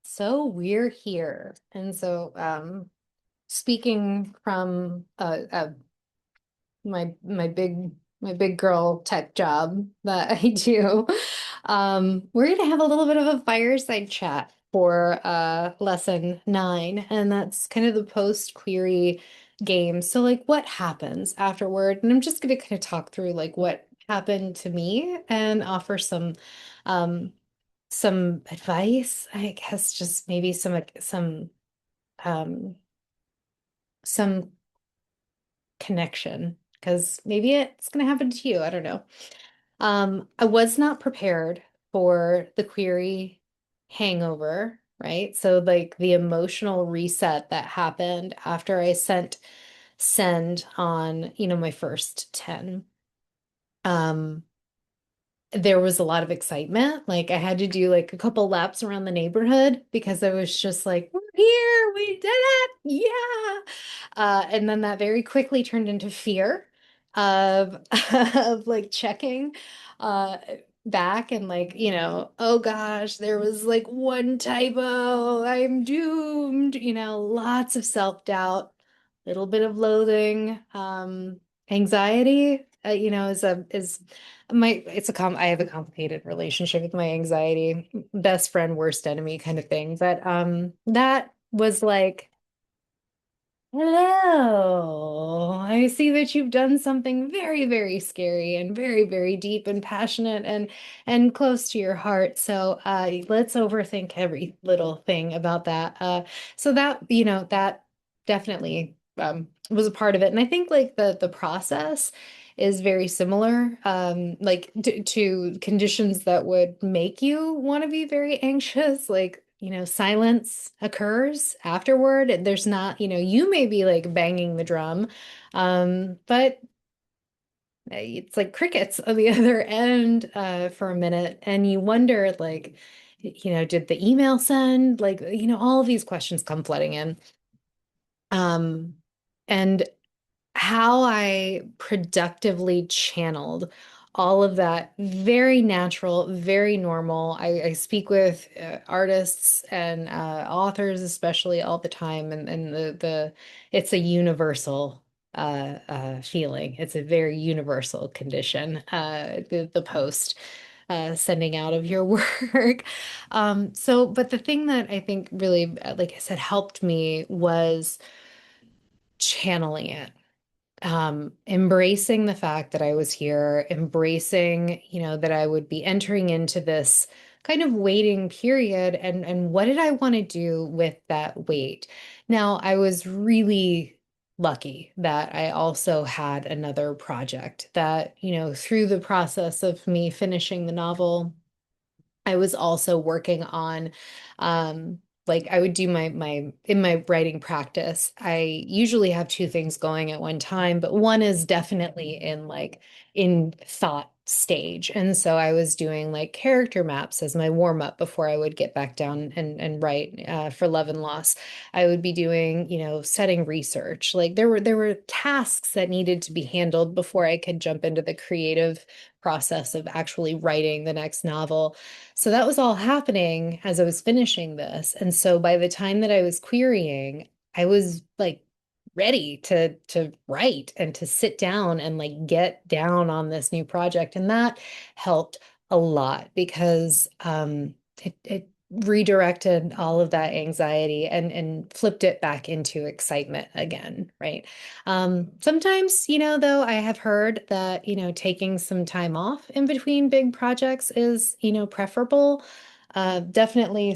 So we're here. And so speaking from my big girl tech job that I do, we're gonna have a little bit of a fireside chat for lesson 9, and that's kind of the post query game. So like what happens afterward? And I'm just gonna kind of talk through like what happened to me and offer um some advice, I guess, just maybe um some connection, because maybe it's gonna happen to you. I don't know. I was not prepared for the query hangover, right? So like the emotional reset that happened after I send on, my first 10. Um, there was a lot of excitement. Like I had to do like a couple laps around the neighborhood because I was just like, we're here, we did it, yeah. And then that very quickly turned into fear of of like checking uh back and like, oh gosh, there was like one typo, I'm doomed, lots of self-doubt, little bit of loathing, anxiety, is my it's a I have a complicated relationship with my anxiety. Best friend, worst enemy kind of thing. But that was like, hello. I see that you've done something very, very scary and very, very deep and passionate and close to your heart. So let's overthink every little thing about that. So that definitely was a part of it. And I think like the process is very similar, like to conditions that would make you want to be very anxious, like, silence occurs afterward. There's not, you may be like banging the drum, but it's like crickets on the other end for a minute, and you wonder, like, did the email send? Like, all of these questions come flooding in. Um, and how I productively channeled all of that very natural, very normal. I speak with artists and authors, especially all the time, and it's a universal feeling. It's a very universal condition. The post. Sending out of your work. But the thing that I think really, like I said, helped me was channeling it, embracing the fact that I was here, embracing, that I would be entering into this kind of waiting period, and what did I want to do with that wait? Now, I was really lucky that I also had another project that, through the process of me finishing the novel, I was also working on, like I would do my in my writing practice. I usually have two things going at one time, but one is definitely in thought stage. And so I was doing like character maps as my warm up before I would get back down and write for Love and Loss. I would be doing, setting research. Like there were tasks that needed to be handled before I could jump into the creative process of actually writing the next novel. So that was all happening as I was finishing this. And so by the time that I was querying, I was like ready to write and to sit down and like get down on this new project. And that helped a lot because it redirected all of that anxiety and flipped it back into excitement again, right? Sometimes, though, I have heard that, taking some time off in between big projects is, preferable. Definitely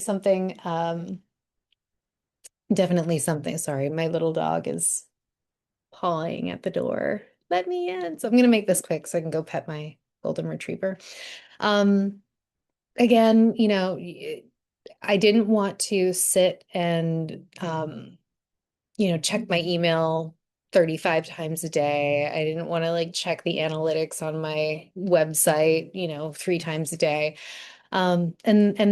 something, sorry, my little dog is pawing at the door. Let me in. So I'm gonna make this quick so I can go pet my golden retriever. Um, Again, I didn't want to sit and check my email 35 times a day. I didn't want to like check the analytics on my website, 3 times a day. And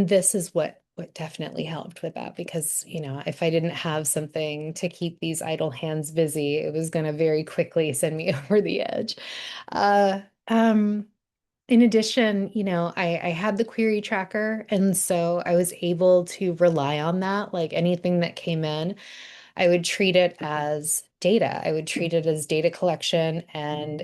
this is what definitely helped with that, because, if I didn't have something to keep these idle hands busy, it was going to very quickly send me over the edge. Uh, um, In addition, I had the query tracker, and so I was able to rely on that. Like anything that came in, I would treat it as data. I would treat it as data collection and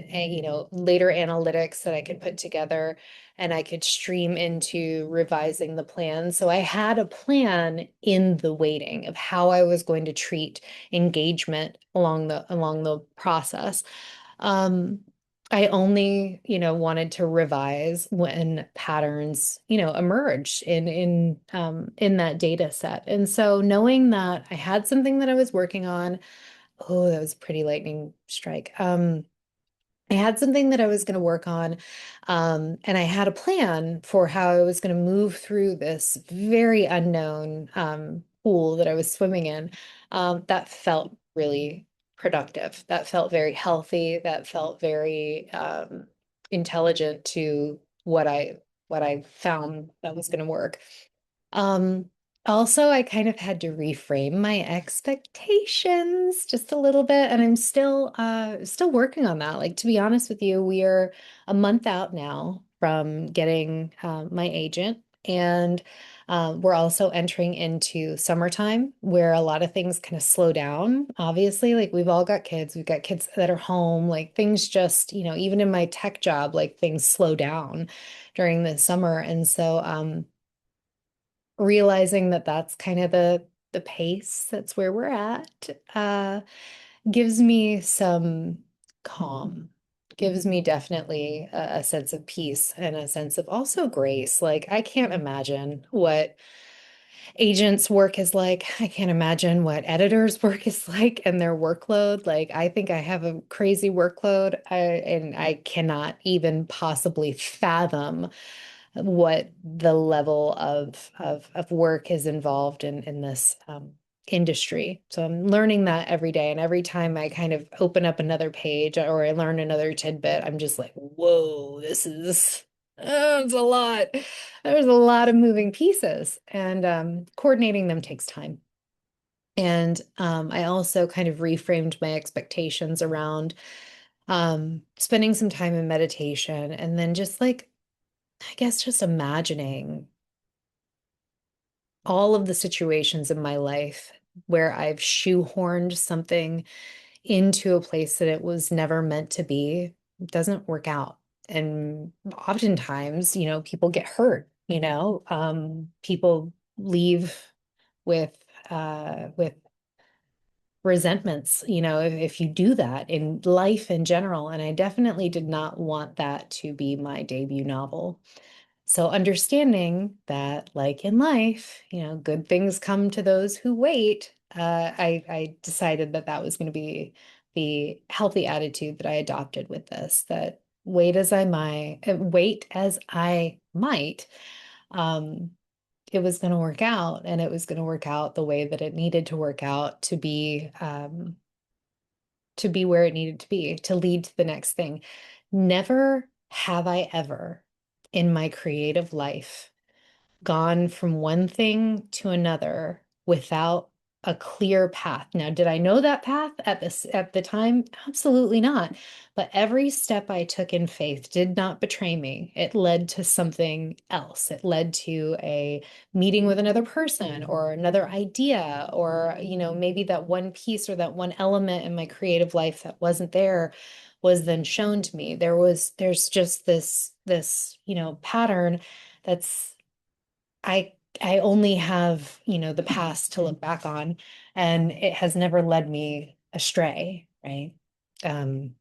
later analytics that I could put together and I could stream into revising the plan. So I had a plan in the waiting of how I was going to treat engagement along the process. Um, I only, wanted to revise when patterns, emerged in that data set. And so knowing that I had something that I was working on, oh, that was a pretty lightning strike. I had something that I was going to work on, and I had a plan for how I was going to move through this very unknown pool that I was swimming in. That felt really productive. That felt very healthy. That felt very intelligent to what I found that was going to work. Um, Also, I kind of had to reframe my expectations just a little bit, and I'm still working on that. Like to be honest with you, we are a month out now from getting my agent, and we're also entering into summertime where a lot of things kind of slow down. Obviously, like we've got kids that are home, like things just, even in my tech job, like things slow down during the summer, and so realizing that that's kind of the pace, that's where we're at, gives me some calm, gives me definitely a sense of peace and a sense of also grace. Like I can't imagine what agents' work is like. I can't imagine what editors' work is like and their workload. Like I think I have a crazy workload, and I cannot even possibly fathom what the level of work is involved in this industry. So I'm learning that every day. And every time I kind of open up another page or I learn another tidbit, I'm just like, whoa, it's a lot. There's a lot of moving pieces, and coordinating them takes time. And I also kind of reframed my expectations around spending some time in meditation and then just like I guess just imagining all of the situations in my life where I've shoehorned something into a place that it was never meant to be, doesn't work out. And oftentimes, people get hurt, people leave with with resentments, if you do that in life in general. And I definitely did not want that to be my debut novel. So understanding that, like in life, good things come to those who wait, I decided that that was going to be the healthy attitude that I adopted with this, that wait as I might, um, it was going to work out and it was going to work out the way that it needed to work out to be where it needed to be, to lead to the next thing. Never have I ever in my creative life gone from one thing to another without a clear path. Now, did I know that path at the time? Absolutely not. But every step I took in faith did not betray me. It led to something else. It led to a meeting with another person or another idea, or, maybe that one piece or that one element in my creative life that wasn't there was then shown to me. There's just this pattern that's I only have, the past to look back on, and it has never led me astray, right? Um,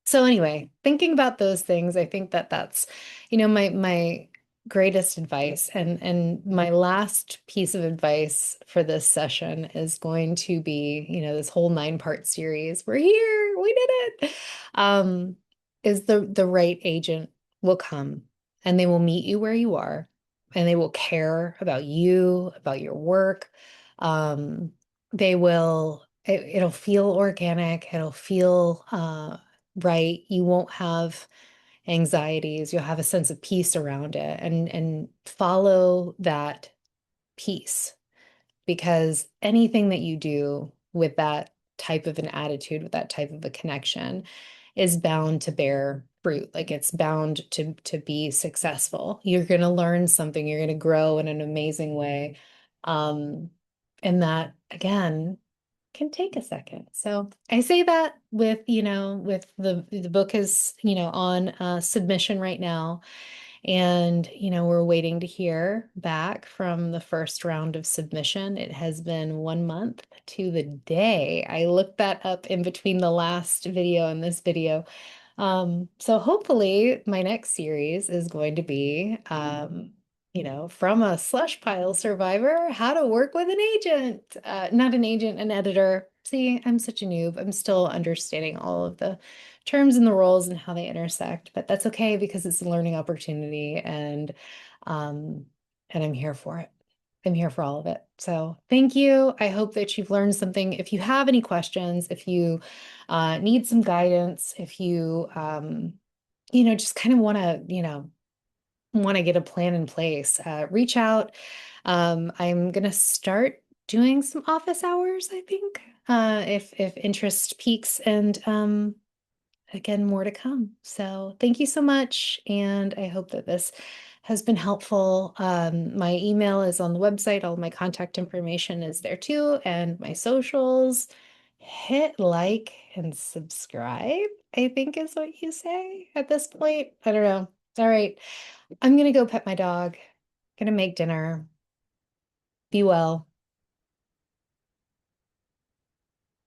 so anyway, thinking about those things, I think that that's, my greatest advice. And my last piece of advice for this session is going to be, this whole 9-part series. We're here, we did it. Um, is the right agent will come and they will meet you where you are and they will care about you, about your work. It'll feel organic, it'll feel right. You won't have anxieties. You'll have a sense of peace around it and follow that peace, because anything that you do with that type of an attitude, with that type of a connection is bound to bear fruit, like it's bound to be successful. You're going to learn something, you're going to grow in an amazing way. Um, and that again can take a second. So I say that with, with the book is, on submission right now. And, we're waiting to hear back from the first round of submission. It has been 1 month to the day. I looked that up in between the last video and this video. So hopefully my next series is going to be, from a slush pile survivor, how to work with an agent, not an agent, an editor. See, I'm such a noob. I'm still understanding all of the terms and the roles and how they intersect, but that's okay because it's a learning opportunity um, and I'm here for it. I'm here for all of it. So thank you. I hope that you've learned something. If you have any questions, if you need some guidance, if you, just kind of want to get a plan in place, reach out. I'm gonna start doing some office hours, I think, if interest peaks, and again, more to come. So thank you so much, and I hope that this has been helpful. My email is on the website. All my contact information is there too, and my socials. Hit like and subscribe, I think is what you say at this point. I don't know. All right. I'm gonna go pet my dog. Gonna make dinner. Be well.